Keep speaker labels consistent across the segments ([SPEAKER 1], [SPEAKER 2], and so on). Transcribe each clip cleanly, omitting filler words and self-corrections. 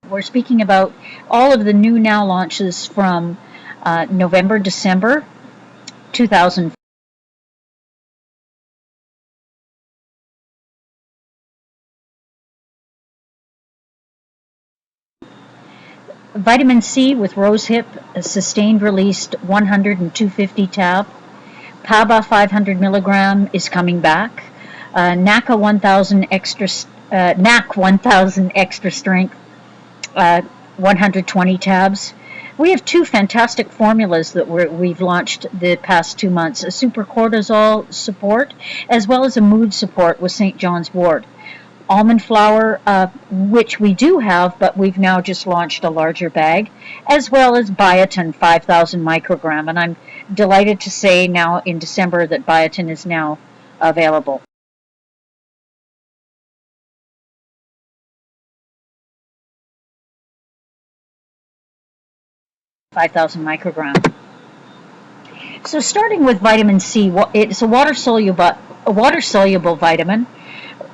[SPEAKER 1] We're speaking about all of the new now launches from November, December 2000. Vitamin C with rosehip, a sustained released 100 and 250 tab. PABA 500 milligram is coming back. NAC 1000 extra strength, 120 tabs. We have two fantastic formulas that we've launched the past 2 months, a super cortisol support as well as a mood support with St. John's Wort. Almond flour, which we do have, but we've now just launched a larger bag, as well as biotin 5,000 microgram. And I'm delighted to say now in December that biotin is now available. 5,000 microgram. So starting with vitamin C, it's a water-soluble vitamin.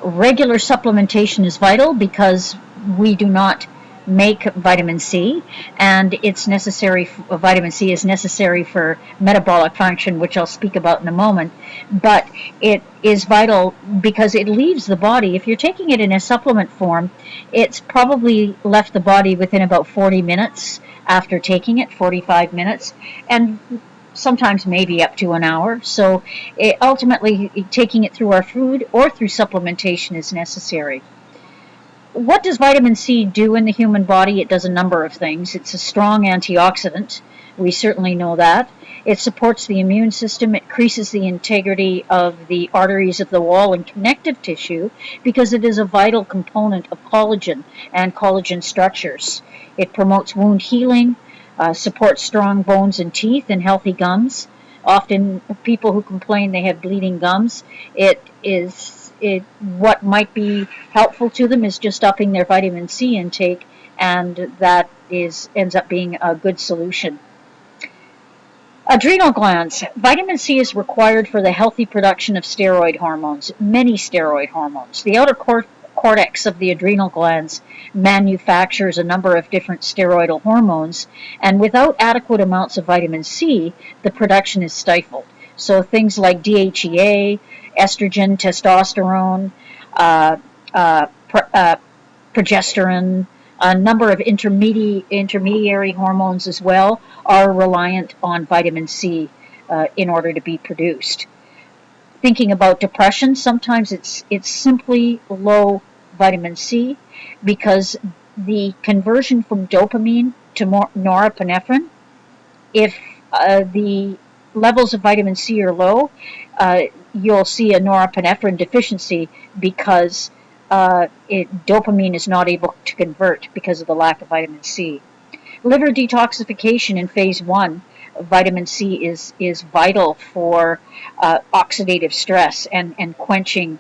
[SPEAKER 1] Regular supplementation is vital because we do not make vitamin C, and vitamin C is necessary for metabolic function, which I'll speak about in a moment. But it is vital because it leaves the body. If you're taking it in a supplement form, it's probably left the body within about 40 minutes after taking it, 45 minutes, and sometimes maybe up to an hour. So ultimately, taking it through our food or through supplementation is necessary. What does vitamin C do in the human body? It does a number of things. It's a strong antioxidant. We certainly know that. It supports the immune system. It increases the integrity of the arteries of the wall and connective tissue because it is a vital component of collagen and collagen structures. It promotes wound healing, supports strong bones and teeth and healthy gums. Often people who complain they have bleeding gums, what might be helpful to them is just upping their vitamin C intake, and that ends up being a good solution. Adrenal glands. Vitamin C is required for the healthy production of steroid hormones, many steroid hormones. The outer cortex of the adrenal glands manufactures a number of different steroidal hormones, and without adequate amounts of vitamin C, the production is stifled. So things like DHEA, estrogen, testosterone, progesterone, a number of intermediary hormones as well are reliant on vitamin C in order to be produced. Thinking about depression, sometimes it's simply low vitamin C because the conversion from dopamine to norepinephrine, if the levels of vitamin C are low, you'll see a norepinephrine deficiency because dopamine is not able to convert because of the lack of vitamin C. Liver detoxification in phase 1, vitamin C is vital for oxidative stress and quenching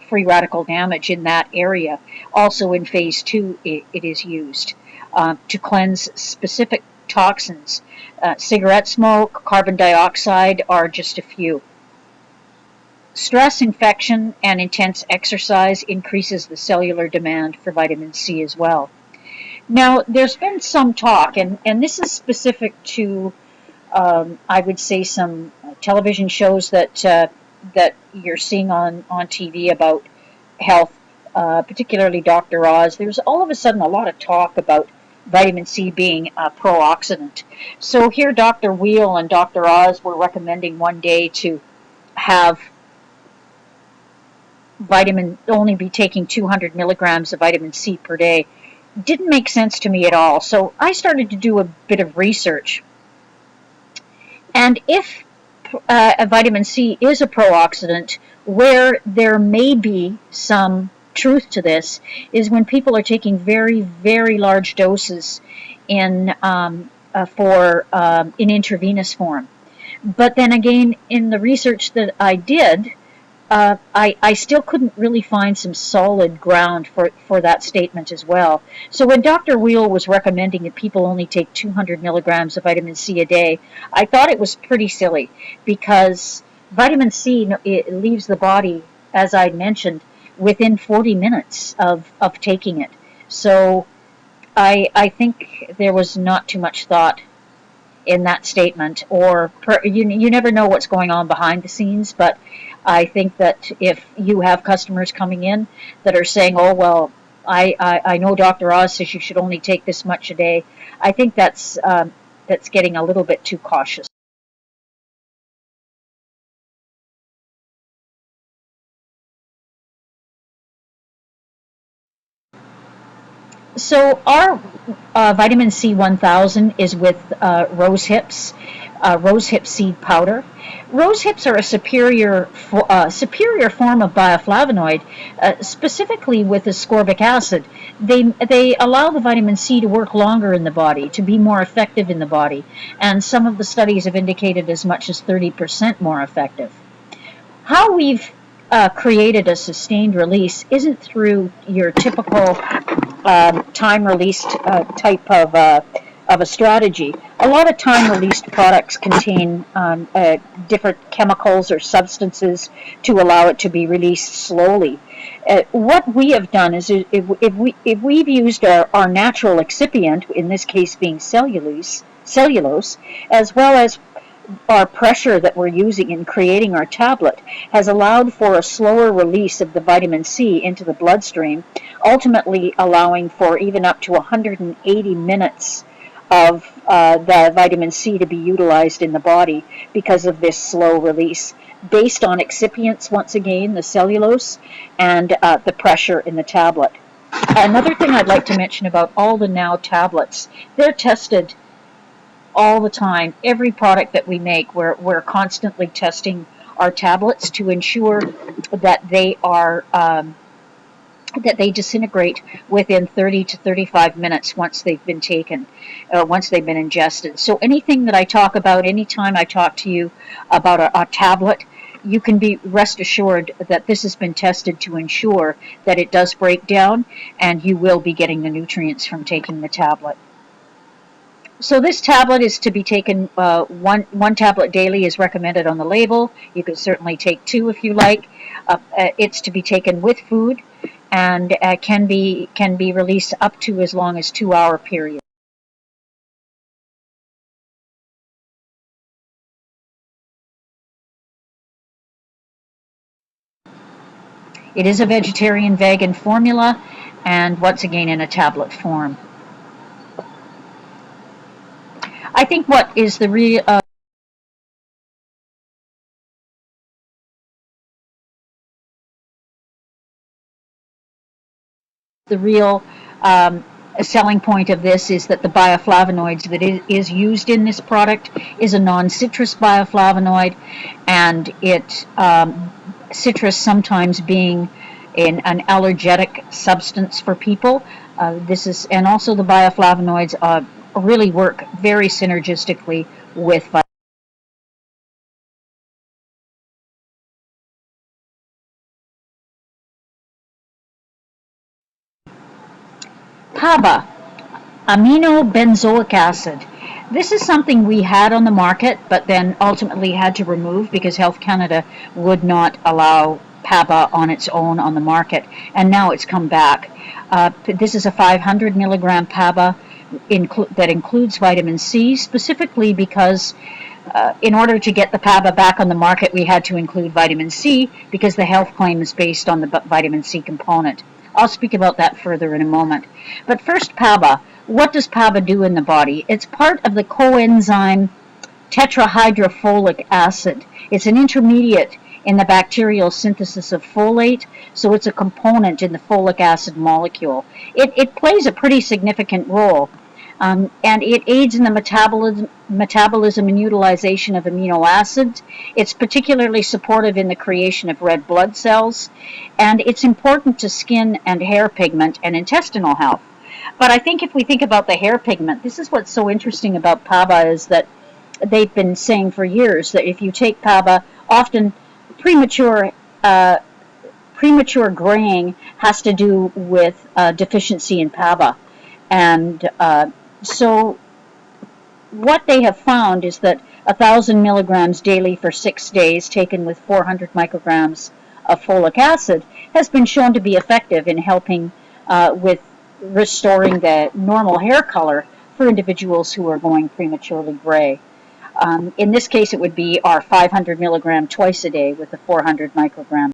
[SPEAKER 1] free radical damage in that area. Also in phase 2, it is used to cleanse specific toxins. Cigarette smoke, carbon dioxide are just a few. Stress, infection, and intense exercise increases the cellular demand for vitamin C as well. Now, there's been some talk, and this is specific to, I would say, some television shows that you're seeing on TV about health, particularly Dr. Oz. There's all of a sudden a lot of talk about vitamin C being a pro-oxidant. So here Dr. Wheel and Dr. Oz were recommending one day to have only be taking 200 milligrams of vitamin C per day. Didn't make sense to me at all. So I started to do a bit of research. And if a vitamin C is a pro-oxidant, where there may be some truth to this is when people are taking very, very large doses in intravenous form. But then again, in the research that I did, I still couldn't really find some solid ground for that statement as well. So when Dr. Wheel was recommending that people only take 200 milligrams of vitamin C a day, I thought it was pretty silly because vitamin C, it leaves the body, as I mentioned, within 40 minutes of taking it. So I think there was not too much thought in that statement, or you never know what's going on behind the scenes. But I think that if you have customers coming in that are saying, "Oh well, I know Dr. Oz says you should only take this much a day," I think that's getting a little bit too cautious. So our vitamin C 1000 is with rose hips, rose hip seed powder. Rose hips are a superior form of bioflavonoid, specifically with ascorbic acid. They allow the vitamin C to work longer in the body, to be more effective in the body, and some of the studies have indicated as much as 30% more effective. How we've created a sustained release isn't through your typical time released type of a strategy. A lot of time released products contain different chemicals or substances to allow it to be released slowly. What we have done is if we've used our natural excipient, in this case being cellulose, as well as our pressure that we're using in creating our tablet, has allowed for a slower release of the vitamin C into the bloodstream, ultimately allowing for even up to 180 minutes of the vitamin C to be utilized in the body because of this slow release, based on excipients, once again, the cellulose, and the pressure in the tablet. Another thing I'd like to mention about all the now tablets, they're tested all the time. Every product that we make, we're constantly testing our tablets to ensure that they disintegrate within 30 to 35 minutes once they've been taken, once they've been ingested. So anything that I talk about, anytime I talk to you about a tablet, you can be rest assured that this has been tested to ensure that it does break down and you will be getting the nutrients from taking the tablet. So this tablet is to be taken, one tablet daily is recommended on the label. You can certainly take two if you like. It's to be taken with food, and can be released up to as long as 2 hour period. It is a vegetarian vegan formula, and once again in a tablet form. I think what is the real selling point of this is that the bioflavonoids that is used in this product is a non-citrus bioflavonoid, and citrus sometimes being an allergenic substance for people. And also the bioflavonoids really work very synergistically with PABA, aminobenzoic acid. This is something we had on the market, but then ultimately had to remove because Health Canada would not allow PABA on its own on the market, and now it's come back. This is a 500 milligram PABA that includes vitamin C, specifically because in order to get the PABA back on the market, we had to include vitamin C because the health claim is based on the vitamin C component. I'll speak about that further in a moment. But first, PABA. What does PABA do in the body? It's part of the coenzyme tetrahydrofolic acid. It's an intermediate in the bacterial synthesis of folate, so it's a component in the folic acid molecule. It plays a pretty significant role, and it aids in the metabolism and utilization of amino acids. It's particularly supportive in the creation of red blood cells, and it's important to skin and hair pigment and intestinal health. But I think if we think about the hair pigment, this is what's so interesting about PABA, is that they've been saying for years that if you take PABA, often premature graying has to do with deficiency in PABA. And so what they have found is that 1,000 milligrams daily for 6 days, taken with 400 micrograms of folic acid, has been shown to be effective in helping with restoring the normal hair color for individuals who are going prematurely gray. In this case, it would be our 500 milligram twice a day with the 400 microgram.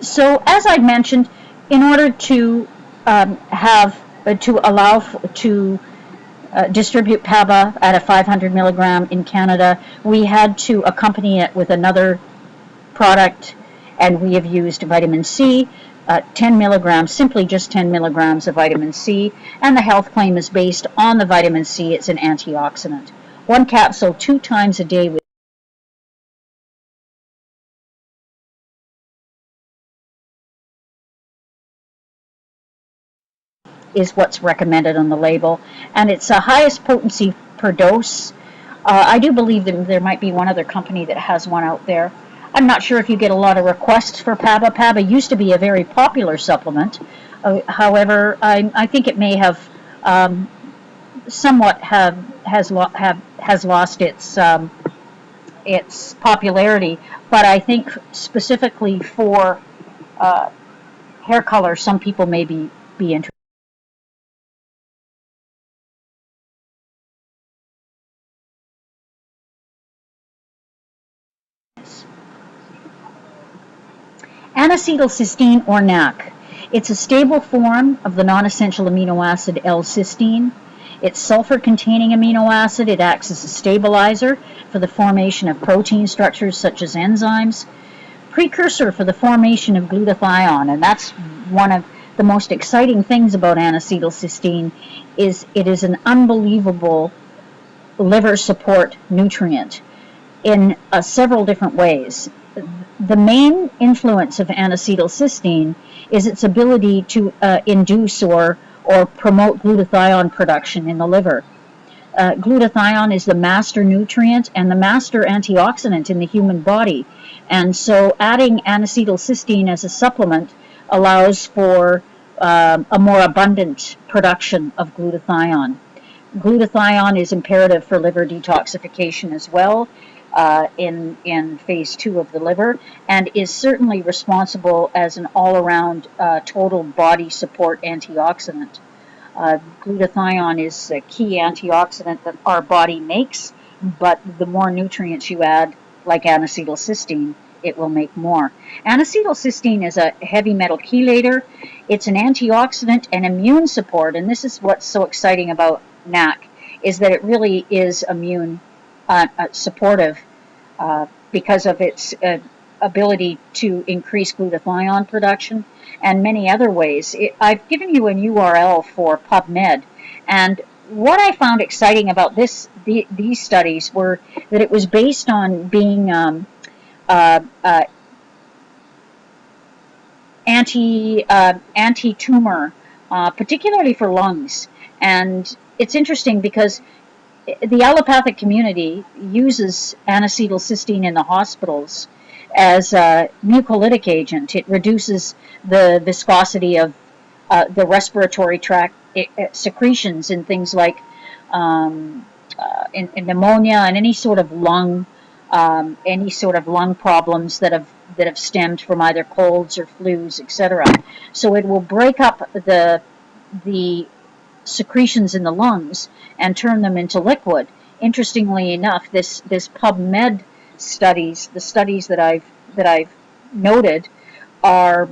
[SPEAKER 1] So, as I mentioned, in order to distribute PABA at a 500 milligram in Canada, we had to accompany it with another product, and we have used vitamin C, 10 milligrams, simply just 10 milligrams of vitamin C, and the health claim is based on the vitamin C. It's an antioxidant. One capsule 2 times a day is what's recommended on the label, and it's a highest potency per dose. I do believe that there might be one other company that has one out there. I'm not sure if you get a lot of requests for PABA. PABA used to be a very popular supplement. However, I think it may have somewhat has lost its popularity. But I think specifically for hair color, some people may be interested. N-acetylcysteine, or NAC. It's a stable form of the non-essential amino acid L-cysteine. It's sulfur-containing amino acid. It acts as a stabilizer for the formation of protein structures such as enzymes. Precursor for the formation of glutathione, and that's one of the most exciting things about N-acetylcysteine, is it is an unbelievable liver support nutrient in several different ways. The main influence of N-acetylcysteine is its ability to induce or promote glutathione production in the liver. Glutathione is the master nutrient and the master antioxidant in the human body, and so adding N-acetylcysteine as a supplement allows for a more abundant production of glutathione. Glutathione is imperative for liver detoxification as well. In phase 2 of the liver, and is certainly responsible as an all-around total body support antioxidant. Glutathione is a key antioxidant that our body makes, but the more nutrients you add, like N-acetylcysteine, it will make more. N-acetylcysteine is a heavy metal chelator. It's an antioxidant and immune support, and this is what's so exciting about NAC, is that it really is immune supportive because of its ability to increase glutathione production and many other ways. I've given you an URL for PubMed, and what I found exciting about these studies were that it was based on being anti-tumor, particularly for lungs. And it's interesting because the allopathic community uses N-acetylcysteine in the hospitals as a mucolytic agent. It reduces the viscosity of the respiratory tract secretions in things like in pneumonia and any sort of lung problems that have stemmed from either colds or flus, etc. So it will break up the secretions in the lungs and turn them into liquid. Interestingly enough, this PubMed studies, the studies that I've noted, are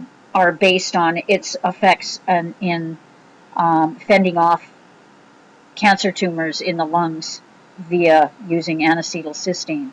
[SPEAKER 1] based on its effects in fending off cancer tumors in the lungs via using N-acetylcysteine.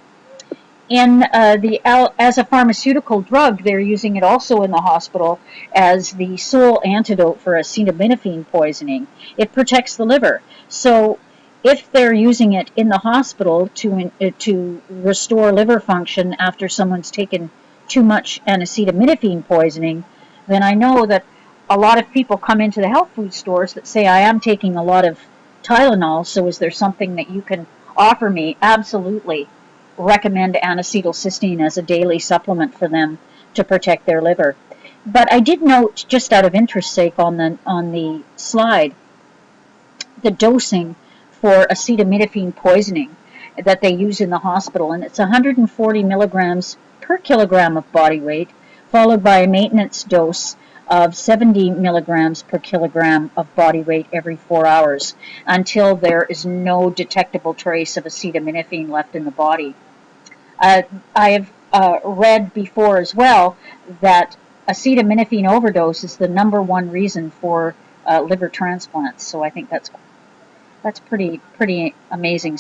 [SPEAKER 1] As a pharmaceutical drug, they're using it also in the hospital as the sole antidote for acetaminophen poisoning. It protects the liver. So if they're using it in the hospital to restore liver function after someone's taken too much acetaminophen poisoning, then I know that a lot of people come into the health food stores that say, I am taking a lot of Tylenol, so is there something that you can offer me? Absolutely. Recommend N-acetylcysteine as a daily supplement for them to protect their liver. But I did note, just out of interest's sake, on the slide, the dosing for acetaminophen poisoning. that they use in the hospital, and it's 140 milligrams per kilogram of body weight, followed by a maintenance dose of 70 milligrams per kilogram of body weight every 4 hours until there is no detectable trace of acetaminophen left in the body. I have read before as well that acetaminophen overdose is the #1 reason for liver transplants. So I think that's pretty amazing.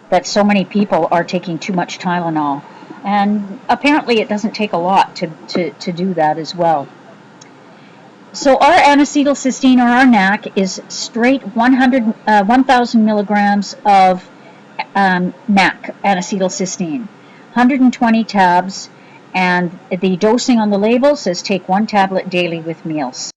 [SPEAKER 1] That so many people are taking too much Tylenol, and apparently it doesn't take a lot to do that as well. So our N-acetylcysteine, or our NAC, is straight 1,000 milligrams of NAC, N-acetylcysteine, 120 tabs, and the dosing on the label says take 1 tablet daily with meals.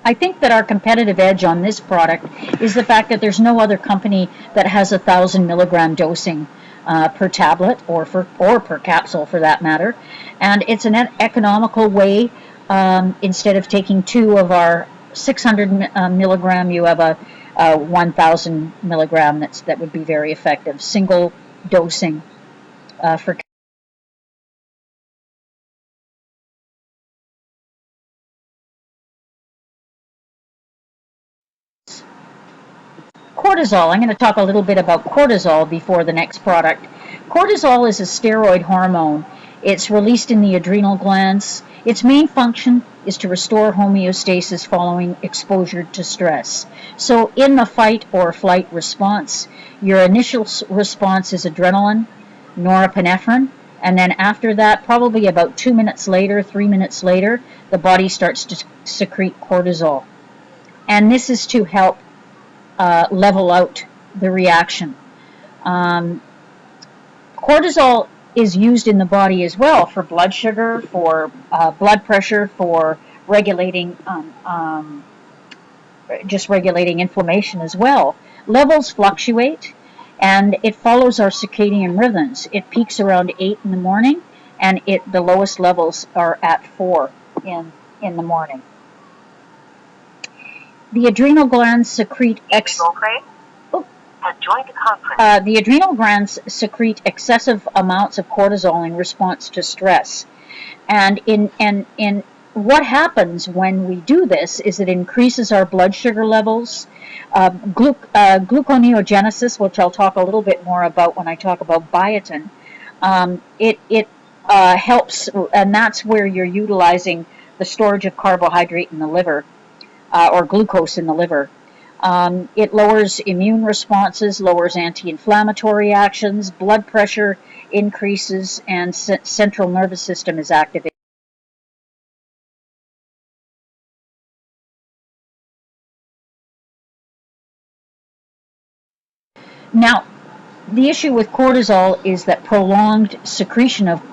[SPEAKER 1] I think that our competitive edge on this product is the fact that there's no other company that has 1,000 milligram dosing per tablet or per capsule for that matter, and it's an economical way. Instead of taking 2 of our 600 milligram, you have a 1,000 milligram that would be very effective. Single dosing for cortisol. I'm going to talk a little bit about cortisol before the next product. Cortisol is a steroid hormone. It's released in the adrenal glands. Its main function is to restore homeostasis following exposure to stress. So in the fight or flight response, your initial response is adrenaline, norepinephrine, and then after that, probably about 2 minutes later, 3 minutes later, the body starts to secrete cortisol. And this is to help level out the reaction. Cortisol is used in the body as well for blood sugar, for blood pressure, for regulating, just regulating inflammation as well. Levels fluctuate, and it follows our circadian rhythms. It peaks around 8 in the morning, and the lowest levels are at 4 in the morning. The adrenal glands secrete the adrenal glands secrete excessive amounts of cortisol in response to stress. And in what happens when we do this is it increases our blood sugar levels. Gluconeogenesis, which I'll talk a little bit more about when I talk about biotin, it helps, and that's where you're utilizing the storage of carbohydrate in the liver, or glucose in the liver. It lowers immune responses, lowers anti-inflammatory actions, blood pressure increases, and central nervous system is activated. Now, the issue with cortisol is that prolonged secretion of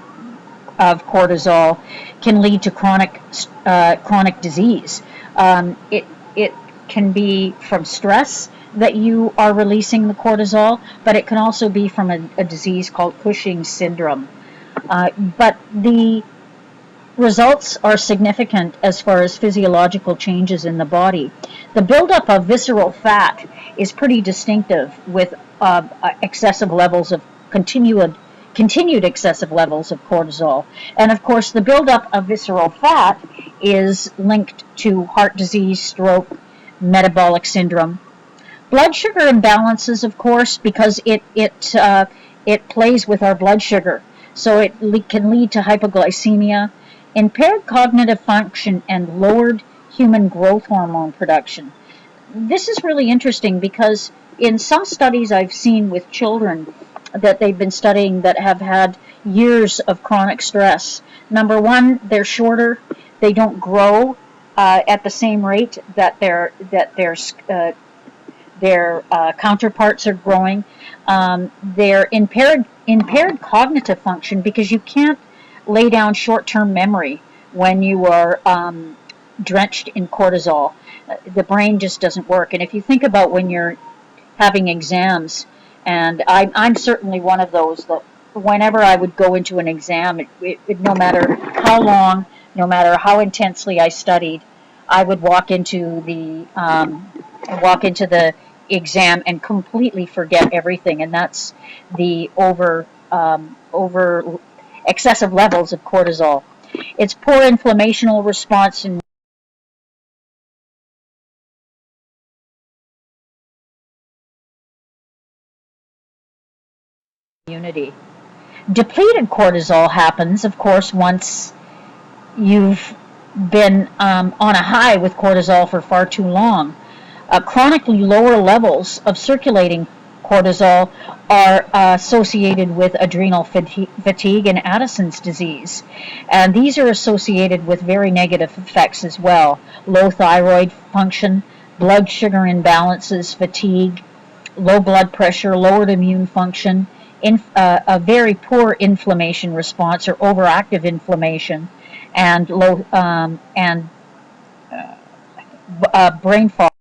[SPEAKER 1] cortisol can lead to chronic disease. It can be from stress that you are releasing the cortisol, but it can also be from a disease called Cushing's syndrome. But the results are significant as far as physiological changes in the body. The buildup of visceral fat is pretty distinctive, with excessive levels of continued excessive levels of cortisol. And of course, the buildup of visceral fat is linked to heart disease, stroke, metabolic syndrome. Blood sugar imbalances, of course, because it plays with our blood sugar. So it can lead to hypoglycemia, impaired cognitive function, and lowered human growth hormone production. This is really interesting because in some studies I've seen with children that they've been studying that have had years of chronic stress. Number one, they're shorter. They don't grow at the same rate that their counterparts are growing. They're impaired cognitive function because you can't lay down short-term memory when you are drenched in cortisol. The brain just doesn't work. And if you think about when you're having exams, and I'm certainly one of those that whenever I would go into an exam, no matter how long, no matter how intensely I studied, I would walk into the exam and completely forget everything, and that's the over excessive levels of cortisol. It's poor inflammational response and immunity. Depleted cortisol happens, of course, once you've been on a high with cortisol for far too long. Chronically lower levels of circulating cortisol are associated with adrenal fatigue and Addison's disease. And these are associated with very negative effects as well. Low thyroid function, blood sugar imbalances, fatigue, low blood pressure, lowered immune function, a very poor inflammation response or overactive inflammation, and brain fog,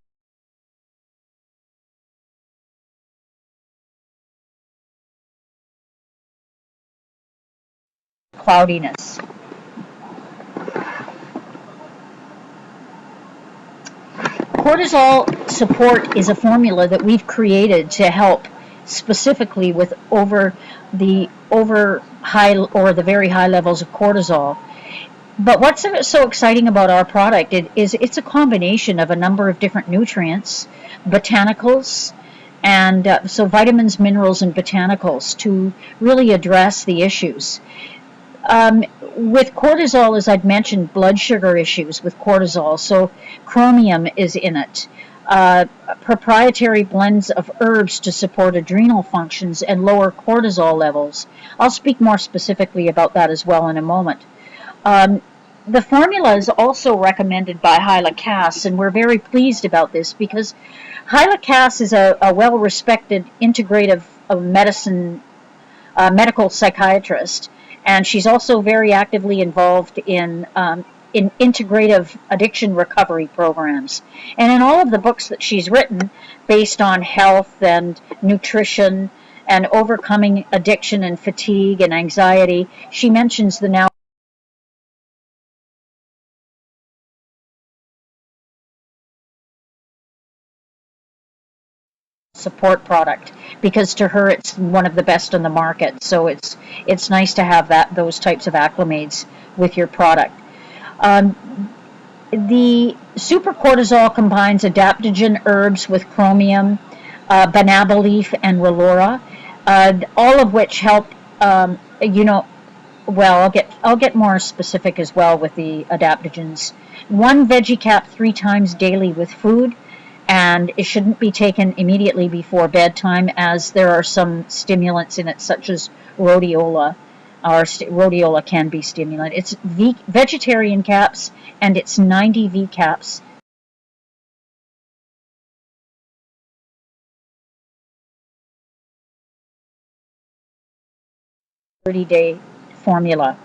[SPEAKER 1] cloudiness. Cortisol support is a formula that we've created to help specifically with over high or the very high levels of cortisol. But what's so exciting about our product is it's a combination of a number of different nutrients, botanicals, and so vitamins, minerals, and botanicals to really address the issues. With cortisol, as I'd mentioned, blood sugar issues with cortisol, so chromium is in it. Proprietary blends of herbs to support adrenal functions and lower cortisol levels. I'll speak more specifically about that as well in a moment. The formula is also recommended by Hyla Cass, and we're very pleased about this because Hyla Cass is a well-respected integrative medicine medical psychiatrist, and she's also very actively involved in integrative addiction recovery programs. And in all of the books that she's written based on health and nutrition and overcoming addiction and fatigue and anxiety, she mentions the now support product because to her it's one of the best on the market. So it's nice to have those types of acclimates with your product. The supercortisol combines adaptogen herbs with chromium, banaba leaf, and relora, all of which help. Well, I'll get more specific as well with the adaptogens. One veggie cap 3 times daily with food, and it shouldn't be taken immediately before bedtime, as there are some stimulants in it, such as rhodiola. Or rhodiola can be stimulant. It's vegetarian caps, and it's 90 V caps. 30-day formula.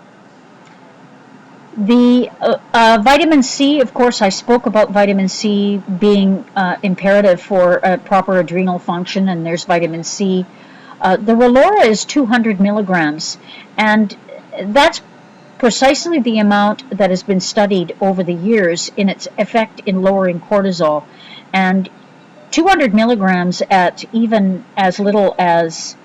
[SPEAKER 1] The vitamin C, of course, I spoke about vitamin C being imperative for proper adrenal function, and there's vitamin C. The Relora is 200 milligrams, and that's precisely the amount that has been studied over the years in its effect in lowering cortisol. And 200 milligrams at even as little as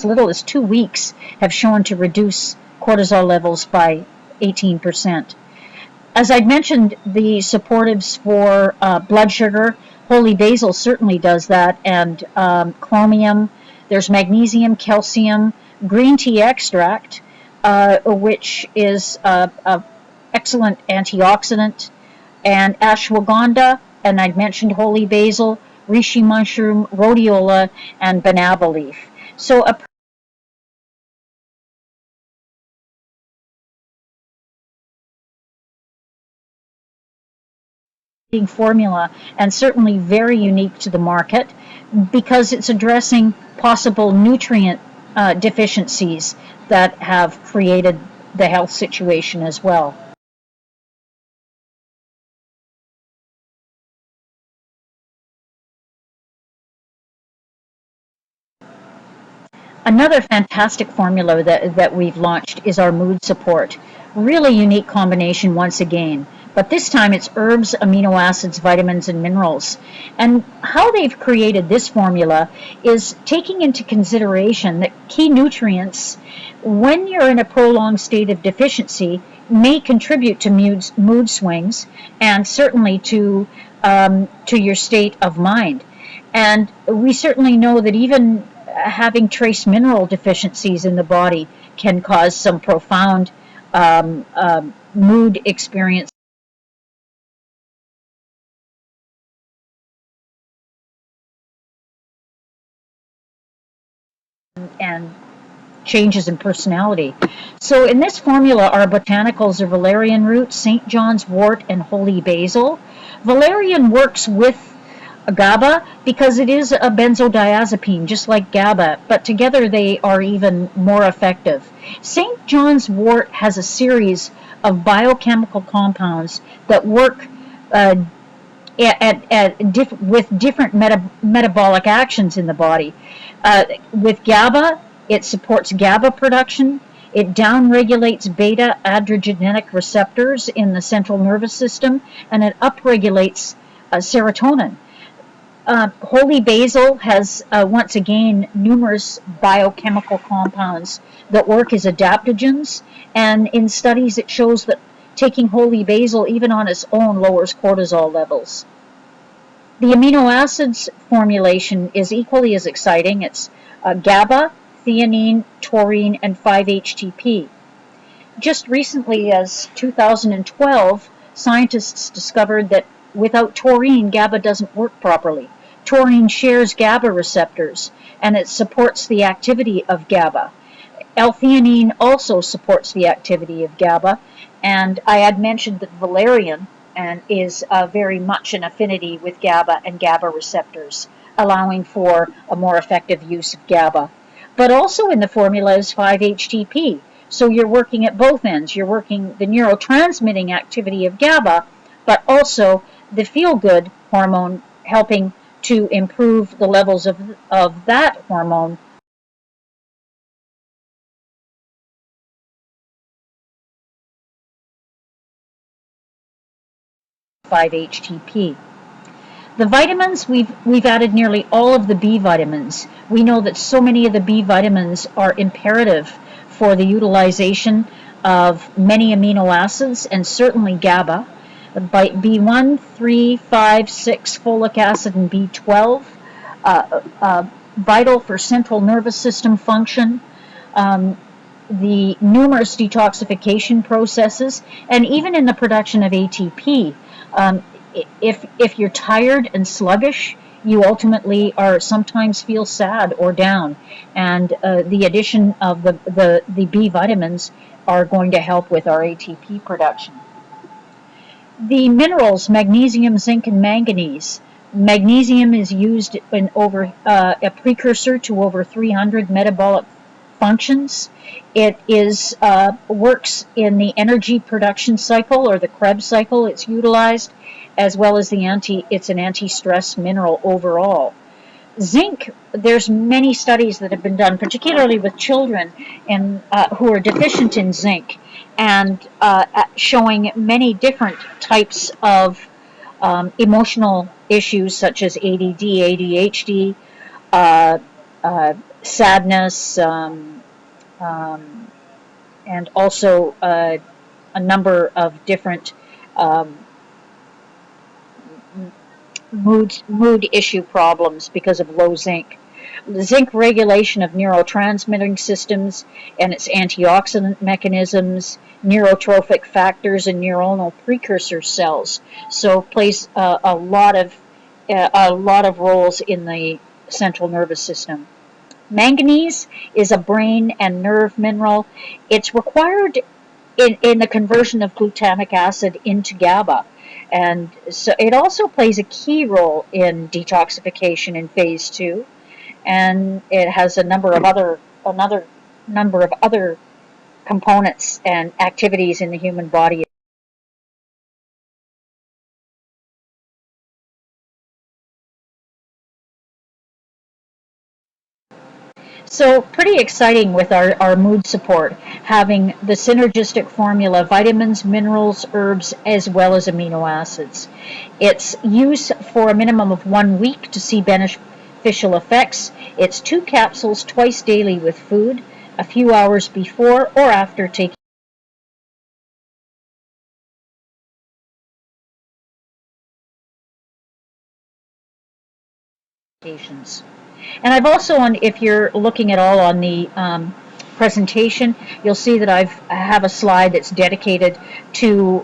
[SPEAKER 1] little as 2 weeks have shown to reduce cortisol levels by 18%. As I mentioned, the supportives for blood sugar, holy basil certainly does that, and chromium. There's magnesium, calcium, green tea extract, which is an excellent antioxidant, and ashwagandha, and I'd mentioned holy basil, reishi mushroom, rhodiola, and banaba leaf. So a formula, and certainly very unique to the market because it's addressing possible nutrient deficiencies that have created the health situation as well. Another fantastic formula that we've launched is our mood support. Really unique combination once again, but this time it's herbs, amino acids, vitamins, and minerals. And how they've created this formula is taking into consideration that key nutrients, when you're in a prolonged state of deficiency, may contribute to mood swings and certainly to your state of mind. And we certainly know that even having trace mineral deficiencies in the body can cause some profound mood experience and changes in personality. So in this formula, our botanicals are valerian root, St. John's wort, and holy basil. Valerian works with GABA because it is a benzodiazepine, just like GABA, but together they are even more effective. St. John's wort has a series of biochemical compounds that work uh, with different metabolic actions in the body. With GABA, it supports GABA production. It downregulates beta adrenergic receptors in the central nervous system, and it upregulates serotonin. Holy basil has, once again, numerous biochemical compounds that work as adaptogens, and in studies it shows that taking holy basil, even on its own, lowers cortisol levels. The amino acids formulation is equally as exciting. It's GABA, theanine, taurine, and 5-HTP. Just recently, as 2012, scientists discovered that without taurine, GABA doesn't work properly. Taurine shares GABA receptors, and it supports the activity of GABA. L-theanine also supports the activity of GABA, and I had mentioned that valerian is very much an affinity with GABA and GABA receptors, allowing for a more effective use of GABA. But also in the formula is 5-HTP, so you're working at both ends. You're working the neurotransmitting activity of GABA, but also the feel-good hormone, helping to improve the levels of that hormone, 5-HTP. The vitamins, we've added nearly all of the B vitamins. We know that so many of the B vitamins are imperative for the utilization of many amino acids and certainly GABA. B1, 3, 5, 6, folic acid, and B12, vital for central nervous system function. The numerous detoxification processes, and even in the production of ATP. Um, if you're tired and sluggish, you ultimately are sometimes feel sad or down, and the addition of the B vitamins are going to help with our ATP production. The minerals magnesium, zinc, and manganese. Magnesium is used in over a precursor to over 300 metabolic functions. It is works in the energy production cycle or the Krebs cycle. It's utilized as well as it's an anti-stress mineral overall. Zinc, there's many studies that have been done, particularly with children who are deficient in zinc, and showing many different types of emotional issues such as ADD, ADHD, uh, sadness, and also a number of different um, mood issue problems because of low zinc. The zinc regulation of neurotransmitting systems and its antioxidant mechanisms, neurotrophic factors, and neuronal precursor cells. So plays a lot of roles in the central nervous system. Manganese is a brain and nerve mineral. It's required in the conversion of glutamic acid into GABA. And so it also plays a key role in detoxification in phase two. And it has another number of other components and activities in the human body. So pretty exciting with our mood support, having the synergistic formula, vitamins, minerals, herbs, as well as amino acids. It's used for a minimum of 1 week to see beneficial effects. It's 2 capsules twice daily with food, a few hours before or after taking medications. And I've also, if you're looking at all on the presentation, you'll see that I have a slide that's dedicated to,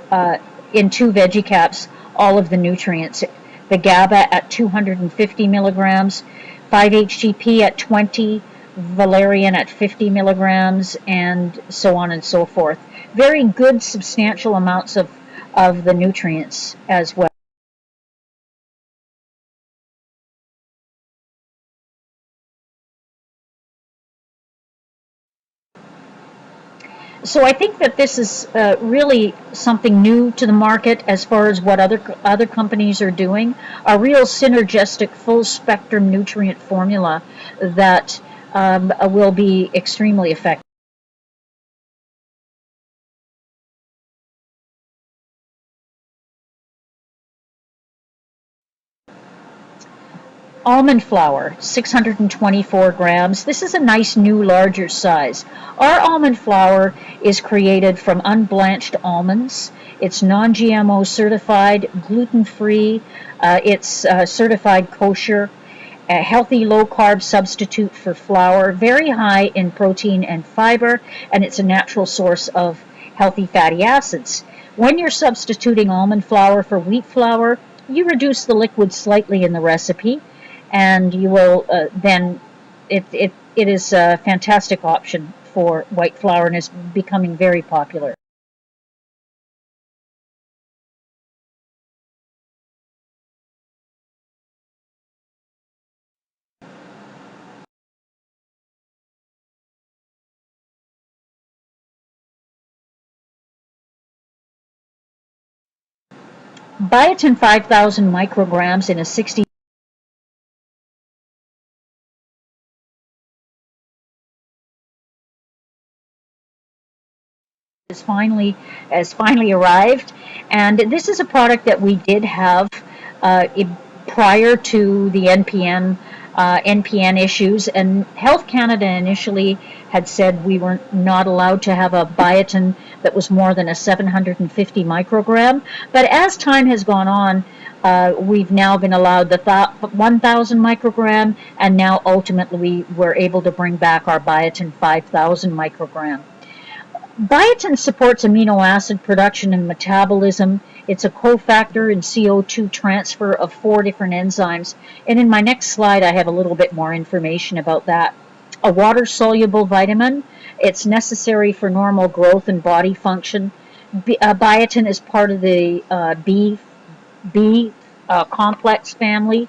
[SPEAKER 1] in 2 veggie caps, all of the nutrients. The GABA at 250 milligrams, 5-HTP at 20, valerian at 50 milligrams, and so on and so forth. Very good, substantial amounts of the nutrients as well. So I think that this is really something new to the market as far as what other companies are doing. A real synergistic, full spectrum nutrient formula that will be extremely effective. Almond flour, 624 grams. This is a nice new larger size. Our almond flour is created from unblanched almonds. It's non-GMO certified, gluten-free. It's certified kosher, a healthy low-carb substitute for flour, very high in protein and fiber, and it's a natural source of healthy fatty acids. When you're substituting almond flour for wheat flour, you reduce the liquid slightly in the recipe, and you will then it is a fantastic option for white flour and is becoming very popular. Biotin 5,000 micrograms in a 60 has finally arrived, and this is a product that we did have prior to the NPN issues, and Health Canada initially had said we were not allowed to have a biotin that was more than a 750 microgram. But as time has gone on, we've now been allowed the 1,000 microgram, and now ultimately we're able to bring back our biotin 5,000 microgram. Biotin supports amino acid production and metabolism. It's a cofactor in CO2 transfer of 4 different enzymes. And in my next slide, I have a little bit more information about that. A water-soluble vitamin. It's necessary for normal growth and body function. Biotin is part of the B complex family.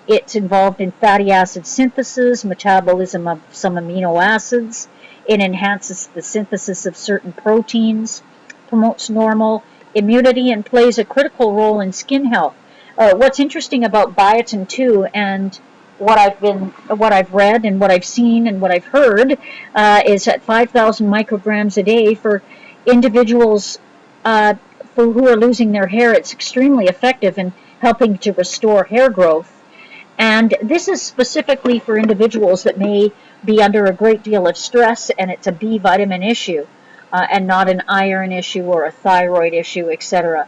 [SPEAKER 1] It's involved in fatty acid synthesis, metabolism of some amino acids. It enhances the synthesis of certain proteins, promotes normal immunity, and plays a critical role in skin health. What's interesting about biotin too, and what I've read and what I've seen and what I've heard, is at 5,000 micrograms a day for individuals who are losing their hair. It's extremely effective in helping to restore hair growth. And this is specifically for individuals that may be under a great deal of stress, and it's a B vitamin issue, and not an iron issue or a thyroid issue, etc.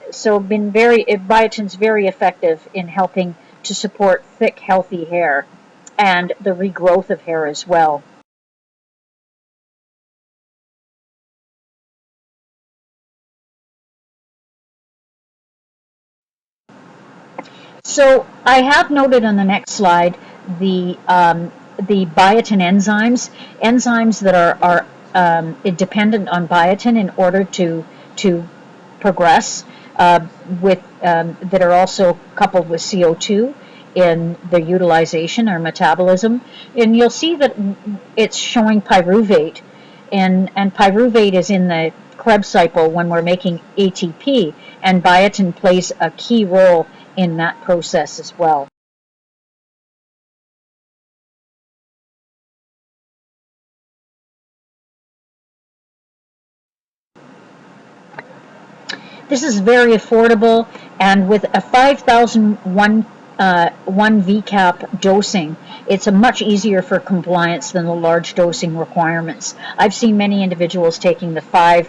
[SPEAKER 1] So biotin's very effective in helping to support thick, healthy hair and the regrowth of hair as well. So I have noted on the next slide the biotin enzymes that are dependent on biotin in order to progress, with that are also coupled with CO2 in the utilization or metabolism. And you'll see that it's showing pyruvate, and pyruvate is in the Krebs cycle when we're making ATP, and biotin plays a key role in that process as well. This is very affordable, and with a 5,001 one VCAP dosing, it's a much easier for compliance than the large dosing requirements. I've seen many individuals taking the five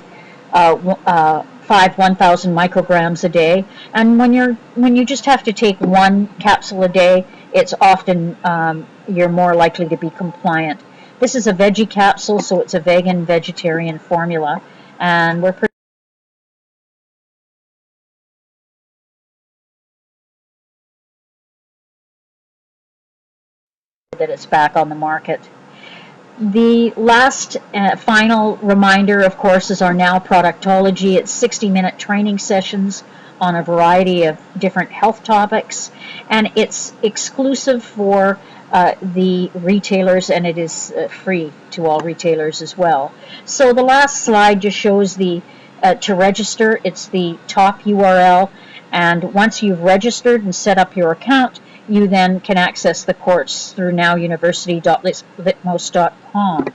[SPEAKER 1] 1,000 micrograms a day, and when you just have to take one capsule a day, it's often you're more likely to be compliant. This is a veggie capsule, so it's a vegan vegetarian formula, and we're that it's back on the market. The last final reminder, of course, is our Now Productology. It's 60-minute training sessions on a variety of different health topics, and it's exclusive for the retailers, and it is free to all retailers as well. So the last slide just shows the to register. It's the top URL, and once you've registered and set up your account, you then can access the course through nowuniversity.litmos.com.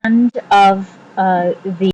[SPEAKER 1] End of the